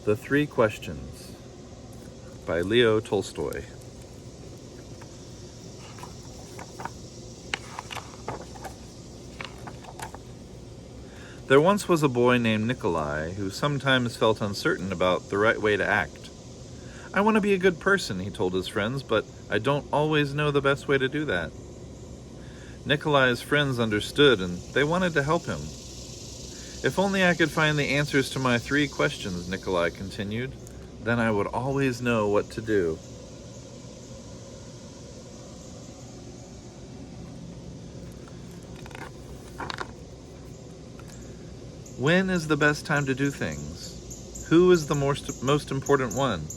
The Three Questions by Leo Tolstoy. There once was a boy named Nikolai who sometimes felt uncertain about the right way to act. I want to be a good person, he told his friends, but I don't always know the best way to do that. Nikolai's friends understood and they wanted to help him. If only I could find the answers to my 3 questions, Nikolai continued, then I would always know what to do. When is the best time to do things? Who is the most important one?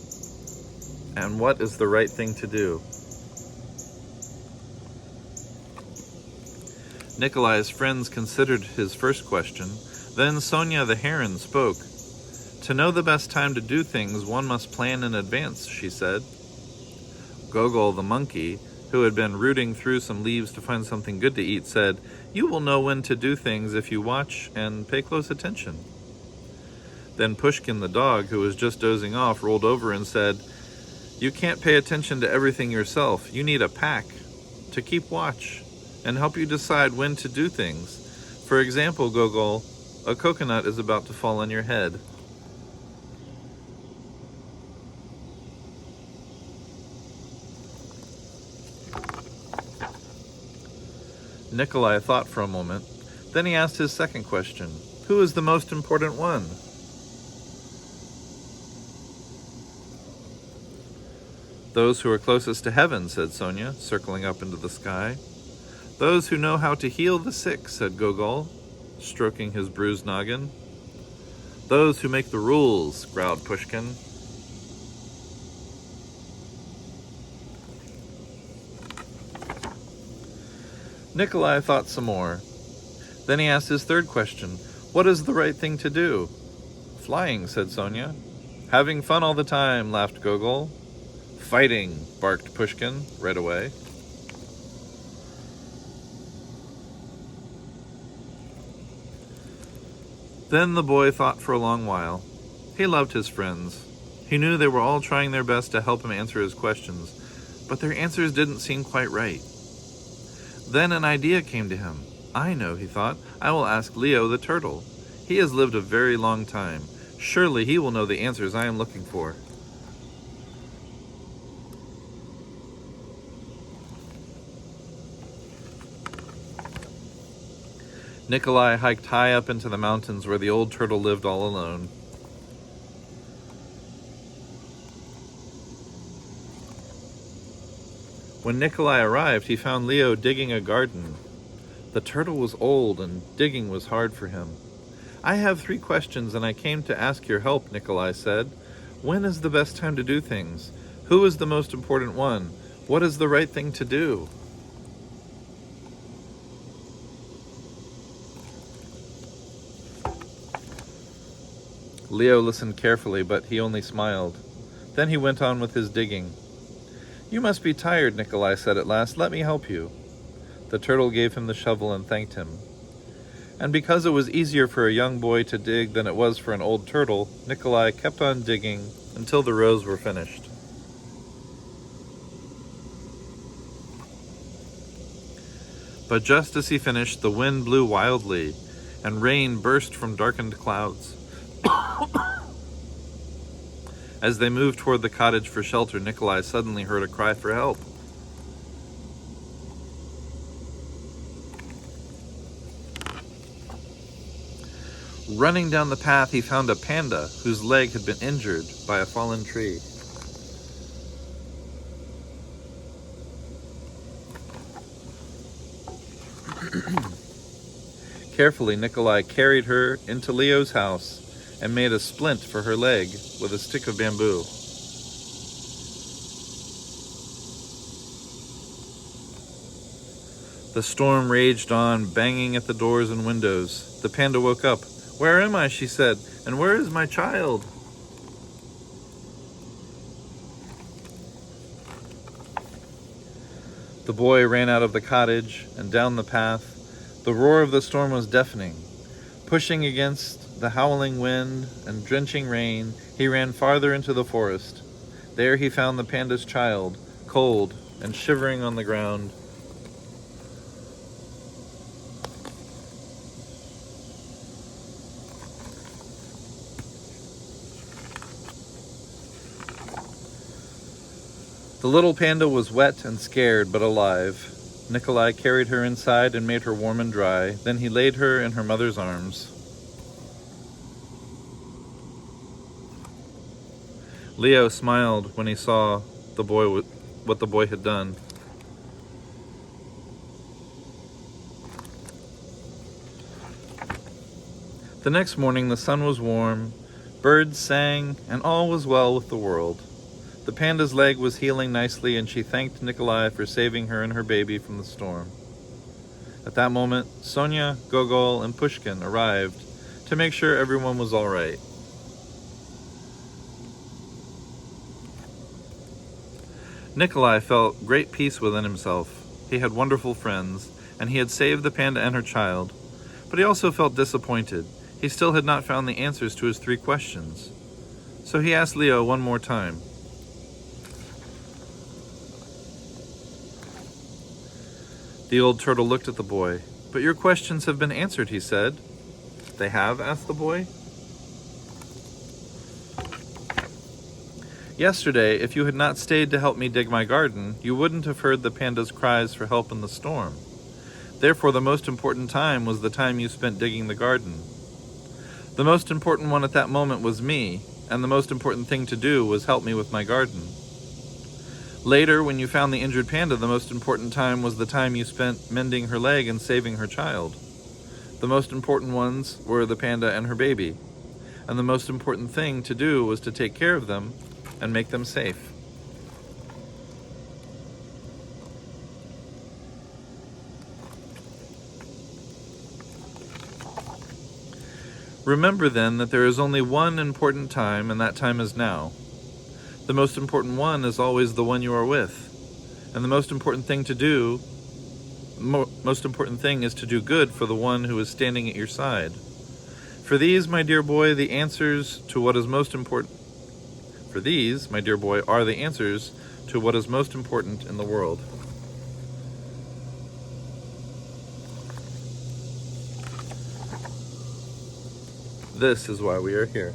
And what is the right thing to do? Nikolai's friends considered his first question. Then Sonia the heron spoke. To know the best time to do things, one must plan in advance, she said. Gogol the monkey, who had been rooting through some leaves to find something good to eat, said, You will know when to do things if you watch and pay close attention. Then Pushkin the dog, who was just dozing off, rolled over and said, You can't pay attention to everything yourself. You need a pack to keep watch and help you decide when to do things. For example, Gogol, a coconut is about to fall on your head. Nikolai thought for a moment. Then he asked his second question. Who is the most important one? Those who are closest to heaven, said Sonia, circling up into the sky. Those who know how to heal the sick, said Gogol, stroking his bruised noggin. Those who make the rules, growled Pushkin. Nikolai thought some more. Then he asked his third question. What is the right thing to do? Flying, said Sonia. Having fun all the time, laughed Gogol. Fighting, barked Pushkin right away. Then the boy thought for a long while. He loved his friends. He knew they were all trying their best to help him answer his questions, but their answers didn't seem quite right. Then an idea came to him. I know, he thought. I will ask Leo the turtle. He has lived a very long time. Surely he will know the answers I am looking for. Nikolai hiked high up into the mountains where the old turtle lived all alone. When Nikolai arrived, he found Leo digging a garden. The turtle was old and digging was hard for him. I have 3 questions and I came to ask your help, Nikolai said. When is the best time to do things? Who is the most important one? What is the right thing to do? Leo listened carefully, but he only smiled. Then he went on with his digging. You must be tired, Nikolai said at last. Let me help you. The turtle gave him the shovel and thanked him. And because it was easier for a young boy to dig than it was for an old turtle, Nikolai kept on digging until the rows were finished. But just as he finished, the wind blew wildly, and rain burst from darkened clouds. As they moved toward the cottage for shelter, Nikolai suddenly heard a cry for help. Running down the path, he found a panda whose leg had been injured by a fallen tree. Carefully, Nikolai carried her into Leo's house and made a splint for her leg with a stick of bamboo. The storm raged on, banging at the doors and windows. The panda woke up. Where am I, she said, and where is my child? The boy ran out of the cottage and down the path. The roar of the storm was deafening. Pushing against the howling wind and drenching rain, he ran farther into the forest. There he found the panda's child, cold and shivering on the ground. The little panda was wet and scared, but alive. Nikolai carried her inside and made her warm and dry. Then he laid her in her mother's arms. Leo smiled when he saw what the boy had done. The next morning the sun was warm, birds sang, and all was well with the world. The panda's leg was healing nicely, and she thanked Nikolai for saving her and her baby from the storm. At that moment, Sonya, Gogol, and Pushkin arrived to make sure everyone was all right. Nikolai felt great peace within himself. He had wonderful friends, and he had saved the panda and her child. But he also felt disappointed. He still had not found the answers to his 3 questions. So he asked Leo one more time. The old turtle looked at the boy. "But your questions have been answered," he said. "They have?" asked the boy. "Yesterday, if you had not stayed to help me dig my garden, you wouldn't have heard the panda's cries for help in the storm. Therefore, the most important time was the time you spent digging the garden. The most important one at that moment was me, and the most important thing to do was help me with my garden. Later, when you found the injured panda, the most important time was the time you spent mending her leg and saving her child. The most important ones were the panda and her baby, and the most important thing to do was to take care of them and make them safe." Remember then that there is only one important time, and that time is now. The most important one is always the one you are with. And the most important thing is to do good for the one who is standing at your side. For these, my dear boy, are the answers to what is most important in the world. This is why we are here.